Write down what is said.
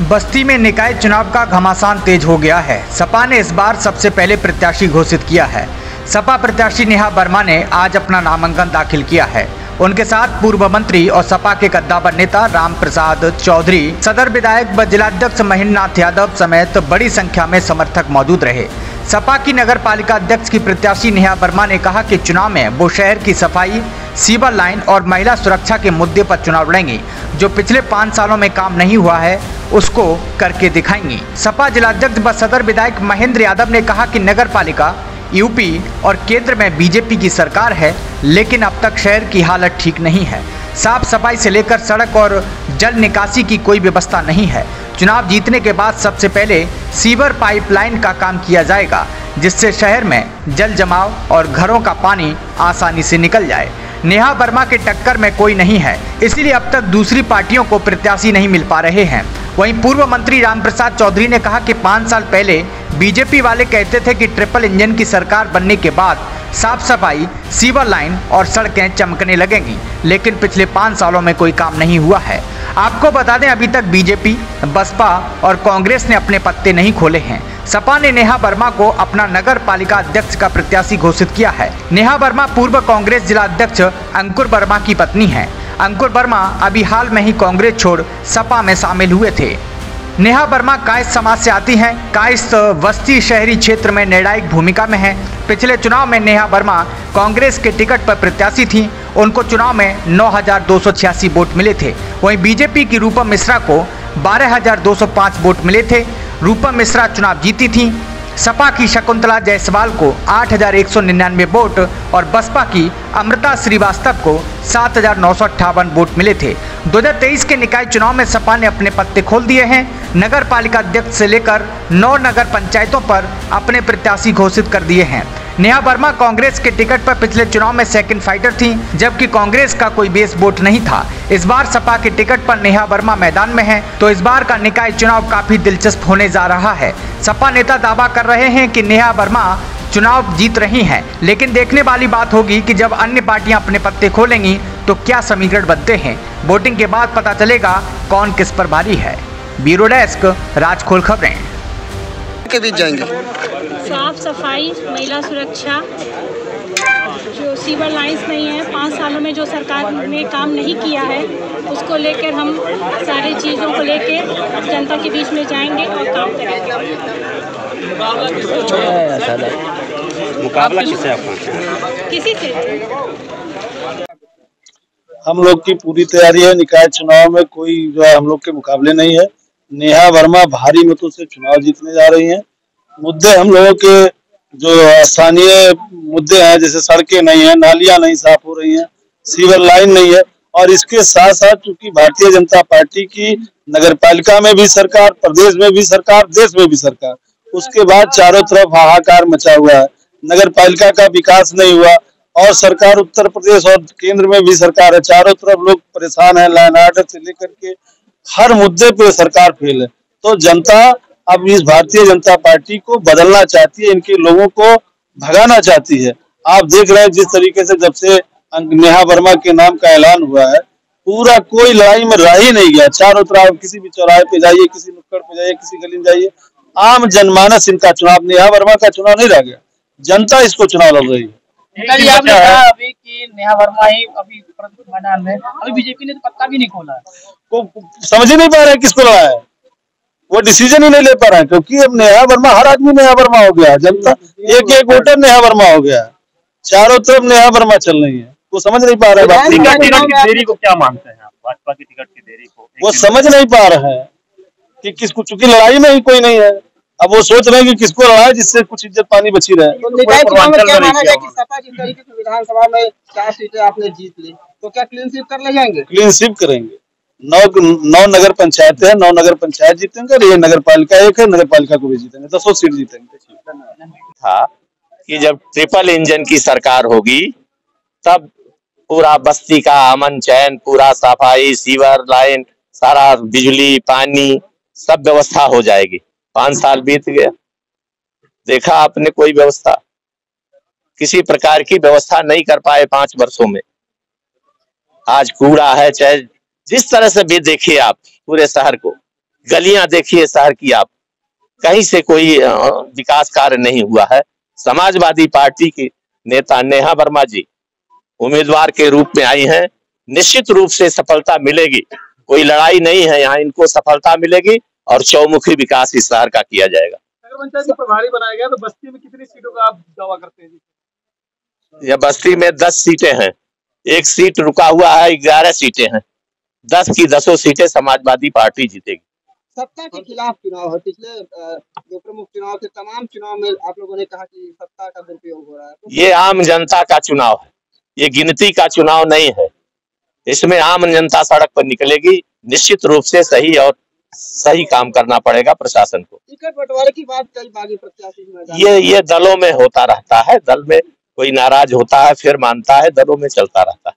बस्ती में निकाय चुनाव का घमासान तेज हो गया है। सपा ने इस बार सबसे पहले प्रत्याशी घोषित किया है। सपा प्रत्याशी नेहा वर्मा ने आज अपना नामांकन दाखिल किया है। उनके साथ पूर्व मंत्री और सपा के कद्दावर नेता राम प्रसाद चौधरी, सदर विधायक व जिलाध्यक्ष महेंद्रनाथ यादव समेत बड़ी संख्या में समर्थक मौजूद रहे। सपा की नगर पालिका अध्यक्ष की प्रत्याशी नेहा वर्मा ने कहा कि चुनाव में वो शहर की सफाई, सीवर लाइन और महिला सुरक्षा के मुद्दे पर चुनाव लड़ेंगी। जो पिछले 5 सालों में काम नहीं हुआ है उसको करके दिखाएंगी। सपा जिलाध्यक्ष व सदर विधायक महेंद्र यादव ने कहा कि नगर पालिका, यूपी और केंद्र में बीजेपी की सरकार है, लेकिन अब तक शहर की हालत ठीक नहीं है। साफ सफाई से लेकर सड़क और जल निकासी की कोई व्यवस्था नहीं है। चुनाव जीतने के बाद सबसे पहले सीवर पाइपलाइन का काम किया जाएगा, जिससे शहर में जल जमाव और घरों का पानी आसानी से निकल जाए। नेहा वर्मा के टक्कर में कोई नहीं है, इसलिए अब तक दूसरी पार्टियों को प्रत्याशी नहीं मिल पा रहे हैं। वहीं पूर्व मंत्री राम प्रसाद चौधरी ने कहा कि 5 साल पहले बीजेपी वाले कहते थे कि ट्रिपल इंजन की सरकार बनने के बाद साफ सफाई, सीवर लाइन और सड़कें चमकने लगेंगी, लेकिन पिछले 5 सालों में कोई काम नहीं हुआ है। आपको बता दें, अभी तक बीजेपी, बसपा और कांग्रेस ने अपने पत्ते नहीं खोले हैं। सपा ने नेहा वर्मा को अपना नगर पालिका अध्यक्ष का प्रत्याशी घोषित किया है। नेहा वर्मा पूर्व कांग्रेस जिला अध्यक्ष अंकुर वर्मा की पत्नी है। अंकुर वर्मा अभी हाल में ही कांग्रेस छोड़ सपा में शामिल हुए थे। नेहा वर्मा कायस्थ समाज से आती हैं। कायस्थ बस्ती शहरी क्षेत्र में निर्णायक भूमिका में है। पिछले चुनाव में नेहा वर्मा कांग्रेस के टिकट पर प्रत्याशी थी। उनको चुनाव में 9,286 वोट मिले थे। वहीं बीजेपी की रूपम मिश्रा को 12,205 वोट मिले थे। रूपम मिश्रा चुनाव जीती थी। सपा की शकुंतला जायसवाल को 8,199 वोट और बसपा की अमृता श्रीवास्तव को 7,958 वोट मिले थे। 2023 के निकाय चुनाव में सपा ने अपने पत्ते खोल दिए हैं। नगर पालिका अध्यक्ष से लेकर 9 नगर पंचायतों पर अपने प्रत्याशी घोषित कर दिए हैं। नेहा वर्मा कांग्रेस के टिकट पर पिछले चुनाव में सेकंड फाइटर थी, जबकि कांग्रेस का कोई बेस वोट नहीं था। इस बार सपा के टिकट पर नेहा वर्मा मैदान में है, तो इस बार का निकाय चुनाव काफी दिलचस्प होने जा रहा है। सपा नेता दावा कर रहे हैं कि नेहा वर्मा चुनाव जीत रही हैं, लेकिन देखने वाली बात होगी कि जब अन्य पार्टियां अपने पत्ते खोलेंगी तो क्या समीकरण बनते हैं। वोटिंग के बाद पता चलेगा कौन किस पर भारी है। ब्यूरो डेस्क, राजखोल खबरें। के बीच जाएंगे। साफ सफाई, महिला सुरक्षा, जो सीवर लाइंस नहीं है, 5 सालों में जो सरकार ने काम नहीं किया है, उसको लेकर हम सारी चीज़ों को लेकर जनता के बीच में जाएंगे और काम करेंगे। मुकाबला किससे आपका? किसी से हम लोग की पूरी तैयारी है। निकाय चुनाव में कोई जो है हम लोग के मुकाबले नहीं है। नेहा वर्मा भारी मतों से चुनाव जीतने जा रही हैं। मुद्दे हम लोगों के जो स्थानीय मुद्दे हैं, जैसे सड़कें नहीं है, नालियां नहीं साफ हो रही हैं, सीवर लाइन नहीं है, और इसके साथ साथ चूंकि भारतीय जनता पार्टी की नगर पालिका में भी सरकार, प्रदेश में भी सरकार, देश में भी सरकार, उसके बाद चारों तरफ हाहाकार मचा हुआ है। नगर पालिका का विकास नहीं हुआ और सरकार उत्तर प्रदेश और केंद्र में भी सरकार है। चारों तरफ लोग परेशान है। लैंड ऑर्डर से लेकर के हर मुद्दे पे सरकार फेल है। तो जनता अब इस भारतीय जनता पार्टी को बदलना चाहती है, इनके लोगों को भगाना चाहती है। आप देख रहे हैं जिस तरीके से जब से नेहा वर्मा के नाम का ऐलान हुआ है, पूरा कोई लड़ाई में रह ही नहीं गया। चारों तरफ किसी भी चौराहे पे जाइए, किसी नुक्कड़ पे जाइए, किसी गली में जाइए, आम जनमानस इनका चुनाव, नेहा वर्मा का चुनाव नहीं रह गया, जनता इसको चुनाव लड़ रही है। आपने कहा अभी कि नेहा वर्मा ही अभी मैदान में, अभी बीजेपी ने तो पत्ता भी नहीं खोला है। को समझ ही नहीं पा रहे हैं किसको लड़ा है, वो डिसीजन ही नहीं ले पा रहे हैं, क्योंकि अब नेहा वर्मा, हर आदमी नेहा वर्मा हो गया, जनता एक एक वोटर नेहा वर्मा हो गया, चारों तरफ नेहा वर्मा चल रही है, वो समझ नहीं पा रहे हैं। टिकट की देरी को क्या मानते हैं आप? भाजपा की टिकट की देरी को वो समझ नहीं पा रहे हैं कि किसको, चूंकि लड़ाई में ही कोई नहीं है। अब वो सोच रहे हैं कि किसको लड़ाए जिससे कुछ इज्जत पानी बची रहे। तो निकाय चुनाव में क्या माना जाए कि सपा जिस तरीके से विधानसभा में 4 सीटें आपने जीत ली, तो क्या क्लीन स्वीप कर ले जाएंगे? क्लीन स्वीप करेंगे। 9 नगर पंचायत है, 9 नगर पंचायत जीतेंगे और ये नगर पालिका एक है, नगर पालिका को भी जीतेंगे, 10 सीट जीतेंगे। था कि जब ट्रिपल इंजन की सरकार होगी तब पूरा बस्ती का अमन चैन, पूरा सफाई, सीवर लाइन, सारा बिजली पानी सब व्यवस्था हो जाएगी। 5 साल बीत गया, देखा आपने कोई व्यवस्था, किसी प्रकार की व्यवस्था नहीं कर पाए 5 वर्षों में। आज कूड़ा है, चाहे जिस तरह से भी देखिए आप पूरे शहर को, गलियां देखिए शहर की आप, कहीं से कोई विकास कार्य नहीं हुआ है। समाजवादी पार्टी के नेता नेहा वर्मा जी उम्मीदवार के रूप में आई हैं, निश्चित रूप से सफलता मिलेगी, कोई लड़ाई नहीं है यहाँ, इनको सफलता मिलेगी और चौमुखी विकास इस शहर का किया जाएगा। नगर पंचायत के प्रभारी बनाया गया तो बस्ती में कितनी सीटों का आप दावा करते हैं? यह बस्ती में 10 सीटें हैं, एक सीट रुका हुआ है, 11 सीटें हैं, 10 की 10 सीटें समाजवादी पार्टी जीतेगी। सत्ता के खिलाफ चुनाव है, पिछले जो प्रमुख चुनाव थे तमाम चुनाव में आप लोगों ने कहा कि सत्ता का दुरुपयोग हो रहा है। ये आम जनता का चुनाव है, ये गिनती का चुनाव नहीं है, इसमें आम जनता सड़क पर निकलेगी, निश्चित रूप से सही और सही काम करना पड़ेगा प्रशासन को। टिकट बंटवारे की बात कई बागी प्रत्याशी ये दलों में होता रहता है, दल में कोई नाराज होता है फिर मानता है, दलों में चलता रहता है।